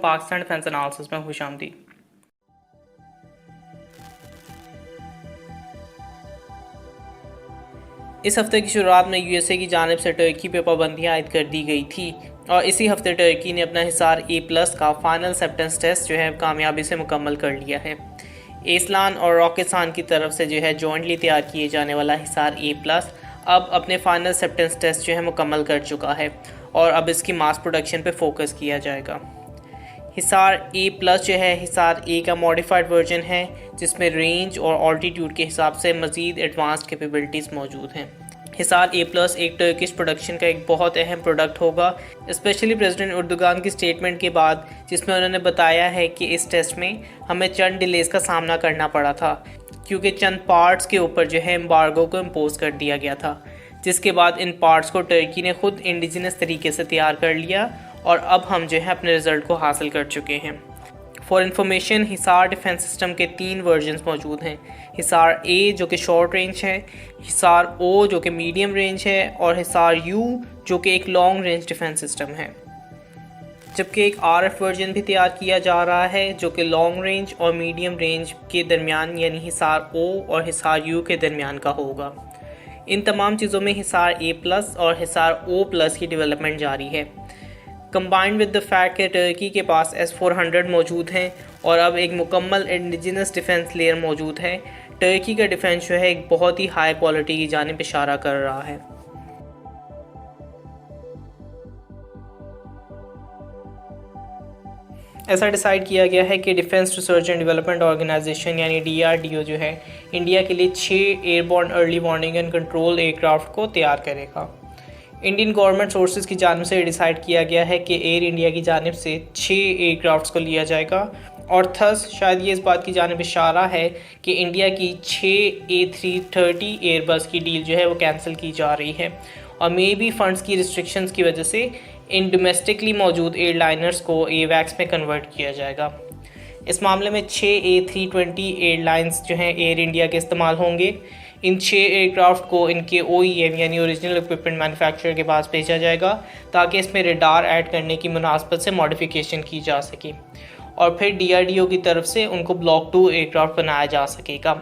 Pakistan defence analysis में खुशामदीद। इस हफ्ते की शुरुआत में यूएसए की जानिब से टर्की पर पाबंदियां आयद कर दी गई थी और इसी हफ्ते टर्की ने अपना हिसार A+ का फाइनल एक्सेप्टेंस टेस्ट जो है कामयाबी से मुकम्मल कर लिया है। एसलान और रॉकेटसान की तरफ से जो है जॉइंटली तैयार किए जाने वाला हिसार A+ अब अपने फाइनल एक्सेप्टेंस टेस्ट जो है मुकम्मल कर चुका है और अब इसकी मास प्रोडक्शन पे फोकस किया जाएगा। हिसार A+ जो है हिसार A का मॉडिफाइड वर्जन है जिसमें रेंज और ऑल्टीट्यूड के हिसाब से मज़ीद एडवांस्ड कैपेबिलिटीज़ मौजूद हैं। हिसार A+ एक टर्किश प्रोडक्शन का एक बहुत अहम प्रोडक्ट होगा, स्पेशली प्रेसिडेंट एर्दोगान की स्टेटमेंट के बाद, जिसमें उन्होंने बताया है कि इस टेस्ट में हमें चंद डिलेज़ का सामना करना पड़ा था क्योंकि चंद पार्ट्स के ऊपर जो है एम्बार्गो को इम्पोज कर दिया गया था, जिसके बाद इन पार्ट्स को टर्की ने खुद इंडिजिनस तरीके से तैयार कर लिया और अब हम जो है अपने रिज़ल्ट को हासिल कर चुके हैं। For information, Hisar defence system के 3 वर्जन्स मौजूद हैं। हिसार A जो कि शॉर्ट रेंज है, हिसार O जो कि मीडियम रेंज है और हिसार U जो कि एक लॉन्ग रेंज डिफेंस सिस्टम है। जबकि एक RF वर्जन भी तैयार किया जा रहा है जो कि लॉन्ग रेंज और मीडियम रेंज के दरमियान यानी हिसार O और हिसार U के दरमियान का होगा। इन तमाम चीज़ों में हिसार A+ और हिसार O+ की डेवलपमेंट जारी है। कंबाइंड विद द फैक्ट कि टर्की के पास S-400 मौजूद हैं और अब एक मुकम्मल इंडिजिनस डिफेंस लेयर मौजूद है, टर्की का डिफेंस जो है एक बहुत ही हाई क्वालिटी की जानिब इशारा कर रहा है। ऐसा डिसाइड किया गया है कि defence research and development organisation यानी DRDO जो है इंडिया के लिए 6 airborne early warning and control aircraft को तैयार करेगा। इंडियन गवर्नमेंट सोर्सेज की जानिब से डिसाइड किया गया है कि एयर इंडिया की जानिब से 6 एयरक्राफ्ट्स को लिया जाएगा और थस शायद ये इस बात की जानिब इशारा है कि इंडिया की 6 A330 एयरबस की डील जो है वो कैंसिल की जा रही है और मे बी फंड्स की रिस्ट्रिक्शंस की वजह से इन डोमेस्टिकली मौजूद एयरलाइनर्स को AWACS में कन्वर्ट किया जाएगा। इस मामले में 6 A320 एयरलाइंस जो हैं एयर इंडिया के इस्तेमाल होंगे। इन 6 एयरक्राफ्ट को इनके OEM यानी ओरिजिनल इक्विपमेंट मैन्युफैक्चरर के पास भेजा जाएगा ताकि इसमें रडार ऐड करने की मुनासबत से मॉडिफिकेशन की जा सके और फिर DRDO की तरफ से उनको ब्लॉक 2 एयरक्राफ्ट बनाया जा सकेगा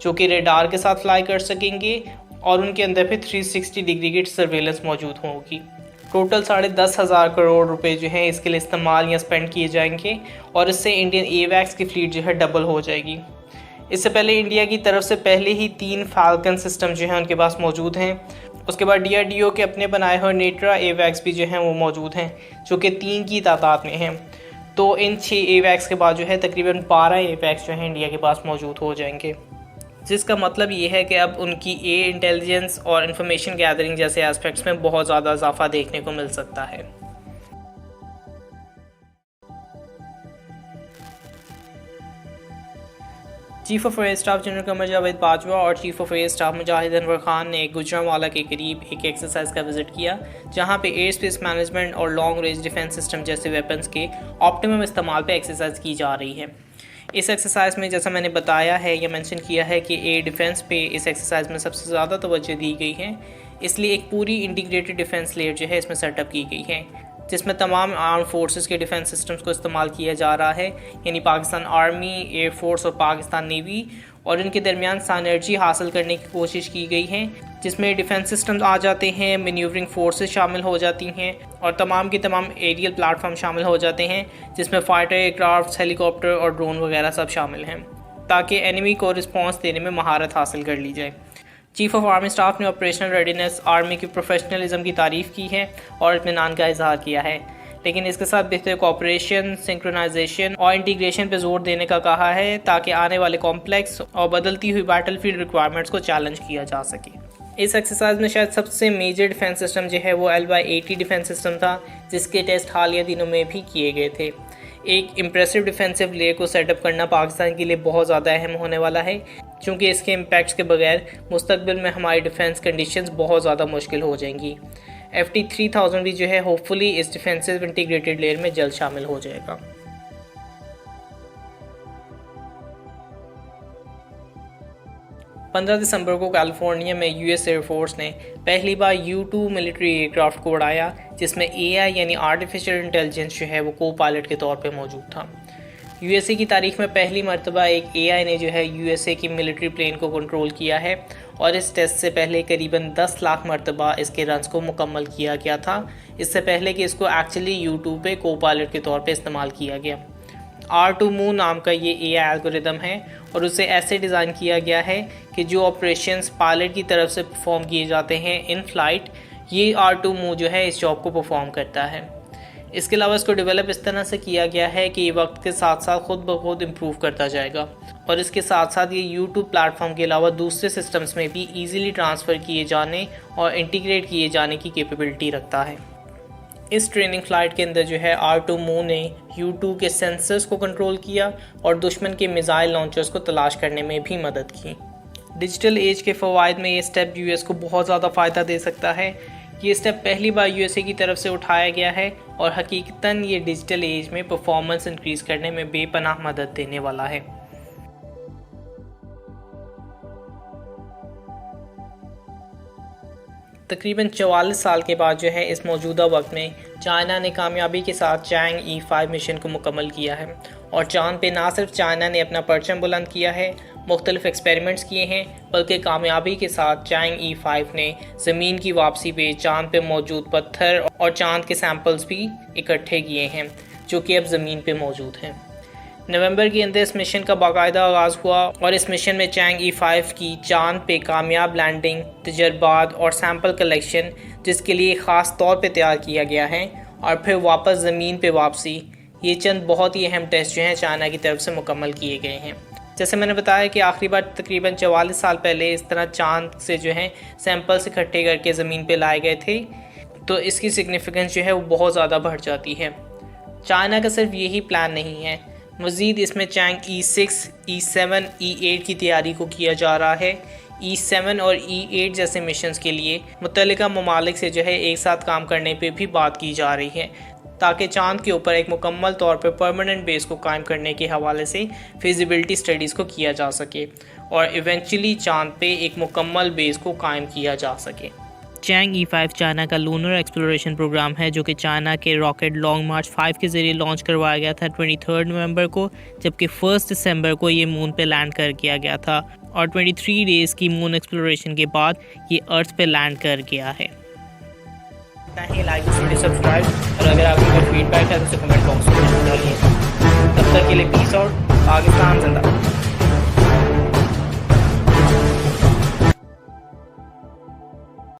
जो कि रडार के साथ फ्लाई कर सकेंगे और उनके अंदर फिर 360 डिग्री की सर्वेलेंस मौजूद होगी। टोटल 10,500 करोड़ रुपए जो हैं इसके लिए इस्तेमाल या स्पेंड किए जाएंगे और इससे इंडियन AWACS की फ्लीट जो है डबल हो जाएगी। इससे पहले इंडिया की तरफ से पहले ही 3 फाल्कन सिस्टम जो हैं उनके पास मौजूद हैं। उसके बाद DRDO के अपने बनाए हुए नेट्रा AWACS भी जो हैं वो मौजूद हैं जो कि 3 की तादाद में हैं। तो इन 6 AWACS के बाद जो है तकरीबन 12 AWACS जो हैं इंडिया के पास मौजूद हो जाएंगे, जिसका मतलब ये है कि अब उनकी एयर इंटेलिजेंस और इंफॉर्मेशन गैदरिंग जैसे एस्पेक्ट्स में बहुत ज़्यादा इजाफा देखने को मिल सकता है। Chief of air staff general Qamar Javed Bajwa और chief of air staff Mujahid Anwar Khan ने गुजरांवाला के करीब एक एक्सरसाइज का विजिट किया जहां पे एयर स्पेस मैनेजमेंट और लॉन्ग रेंज डिफेंस सिस्टम जैसे वेपन्स के ऑप्टिमम इस्तेमाल पे एक्सरसाइज की जा रही है। इस एक्सरसाइज में जैसा मैंने बताया है या मेंशन किया है कि एयर डिफेंस पे इस एक्सरसाइज में सबसे ज़्यादा तवज्जो दी गई है, इसलिए एक पूरी इंटीग्रेटेड डिफेंस लेयर जो है इसमें सेटअप की गई है जिसमें तमाम आर्म फोर्सेस के डिफेंस सिस्टम्स को इस्तेमाल किया जा रहा है, यानी पाकिस्तान आर्मी, एयर फोर्स और पाकिस्तान नेवी, और इनके दरमियान साइनर्जी हासिल करने की कोशिश की गई है जिसमें डिफेंस सिस्टम्स आ जाते हैं, मैन्यूवरिंग फोर्सेस शामिल हो जाती हैं और तमाम के तमाम एरियल प्लेटफॉर्म शामिल हो जाते हैं जिसमें फाइटर एयरक्राफ्ट, हेलीकॉप्टर और ड्रोन वगैरह सब शामिल हैं ताकि एनिमी को रिस्पॉन्स देने में महारत हासिल कर ली जाए। चीफ ऑफ आर्मी स्टाफ ने ऑपरेशनल रेडीनेस, आर्मी की प्रोफेशनलिज्म की तारीफ़ की है और इत्मीनान का इजहार किया है, लेकिन इसके साथ बेहतर कोऑपरेशन, सिंक्रोनाइजेशन और इंटीग्रेशन पर जोर देने का कहा है ताकि आने वाले कॉम्प्लेक्स और बदलती हुई बैटलफील्ड रिक्वायरमेंट्स को चैलेंज किया जा सके। इस एक्सरसाइज में शायद सबसे मेजर डिफेंस सिस्टम जो है वो LY-80 डिफेंस सिस्टम था जिसके टेस्ट हालिया दिनों में भी किए गए थे। एक इम्प्रेसिव डिफेंसिव लेयर को सेटअप करना पाकिस्तान के लिए बहुत ज़्यादा अहम होने वाला है क्योंकि इसके इम्पैक्ट्स के बगैर मुस्तकबिल में हमारी डिफेंस कंडीशंस बहुत ज़्यादा मुश्किल हो जाएंगी। FT-3000 भी जो है होपफुली इस डिफेंसिव इंटीग्रेटेड लेयर में जल्द शामिल हो जाएगा। 15 दिसंबर को कैलिफोर्निया में यूएस एयरफोर्स ने पहली बार U-2 मिलिट्री एयरक्राफ्ट को उड़ाया, जिसमें AI यानी आर्टिफिशियल इंटेलिजेंस जो है वो को पायलट के तौर पे मौजूद था। USA की तारीख में पहली मर्तबा एक AI ने जो है USA की मिलिट्री प्लेन को कंट्रोल किया है और इस टेस्ट से पहले करीबन 10 लाख मर्तबा इसके रन्स को मुकम्मल किया गया था, इससे पहले कि इसको एक्चुअली U-2 पे को पायलट के तौर पे इस्तेमाल किया गया। R2MOVE नाम का ये AI एल्गोरिदम है और उसे ऐसे डिज़ाइन किया गया है कि जो ऑपरेशंस पायलट की तरफ से परफॉर्म किए जाते हैं इन फ्लाइट, ये R2MOVE जो है इस जॉब को परफॉर्म करता है। इसके अलावा इसको डेवलप इस तरह से किया गया है कि ये वक्त के साथ साथ खुद ब खुद इम्प्रूव करता जाएगा और इसके साथ साथ ये U-2 प्लेटफॉर्म के अलावा दूसरे सिस्टम्स में भी ईज़िली ट्रांसफ़र किए जाने और इंटीग्रेट किए जाने की कैपेबिलिटी रखता है। इस ट्रेनिंग फ़्लाइट के अंदर जो है R2MOVE ने U-2 के सेंसर्स को कंट्रोल किया और दुश्मन के मिसाइल लॉन्चर्स को तलाश करने में भी मदद की। डिजिटल एज के फ़वाइद में ये स्टेप US को बहुत ज़्यादा फ़ायदा दे सकता है। ये स्टेप पहली बार USA की तरफ से उठाया गया है और हकीकतन ये डिजिटल एज में परफॉर्मेंस इंक्रीज़ करने में बेपनाह मदद देने वाला है। तकरीबन 44 साल के बाद जो है इस मौजूदा वक्त में चाइना ने कामयाबी के साथ चैंग E5 मिशन को मुकम्मल किया है और चांद पे ना सिर्फ चाइना ने अपना परचम बुलंद किया है, मुख्तलिफ एक्सपेरिमेंट्स किए हैं, बल्कि कामयाबी के साथ चैंग E5 ने ज़मीन की वापसी पे चांद पे मौजूद पत्थर और चांद के सैंपल्स भी इकट्ठे किए हैं जो कि अब ज़मीन पे मौजूद हैं। नवंबर के अंदर इस मिशन का बाकायदा आगाज़ हुआ और इस मिशन में चैंग E5 की चांद पे कामयाब लैंडिंग, तजर्बात और सैंपल कलेक्शन, जिसके लिए ख़ास तौर पे तैयार किया गया है, और फिर वापस ज़मीन पे वापसी, ये चंद बहुत ही अहम टेस्ट जो हैं चाइना की तरफ से मुकम्मल किए गए हैं। जैसे मैंने बताया कि आखिरी बार तकरीबन 44 साल पहले इस तरह चांद से जो है सैंपल्स इकट्ठे करके ज़मीन पे लाए गए थे, तो इसकी सिग्निफिकेंस जो है वो बहुत ज़्यादा बढ़ जाती है। चाइना का सिर्फ यही प्लान नहीं है, मज़ीद इसमें चैंग E6, E7, E8 की तैयारी को किया जा रहा है। E7 और E8 जैसे मिशंस के लिए मुतल्लिका ममालिक से जो है एक साथ काम करने पे भी बात की जा रही है, ताकि चांद के ऊपर एक मुकम्मल तौर पर परमानेंट बेस को कायम करने के हवाले से फिजिबिलिटी स्टडीज़ को किया जा सके और इवेंचुअली चांद पे एक मुकम्मल बेस को कायम किया जा सके। चैंग E5 चाइना का लूनर एक्सप्लोरेशन प्रोग्राम है, जो कि चाइना के रॉकेट लॉन्ग मार्च 5 के ज़रिए लॉन्च करवाया गया था 23 नवंबर को, जबकि 1 दिसंबर को ये मून पे लैंड कर किया गया था और 23 डेज़ की मून एक्सप्लोरेशन के बाद ये अर्थ पे लैंड कर गया है। लाइक सब्सक्राइब और अगर आपको कोई फीडबैक है तो कमेंट बॉक्स में जरूर डालिए। तब तक के लिए पीस आउट, पाकिस्तान जिंदाबाद।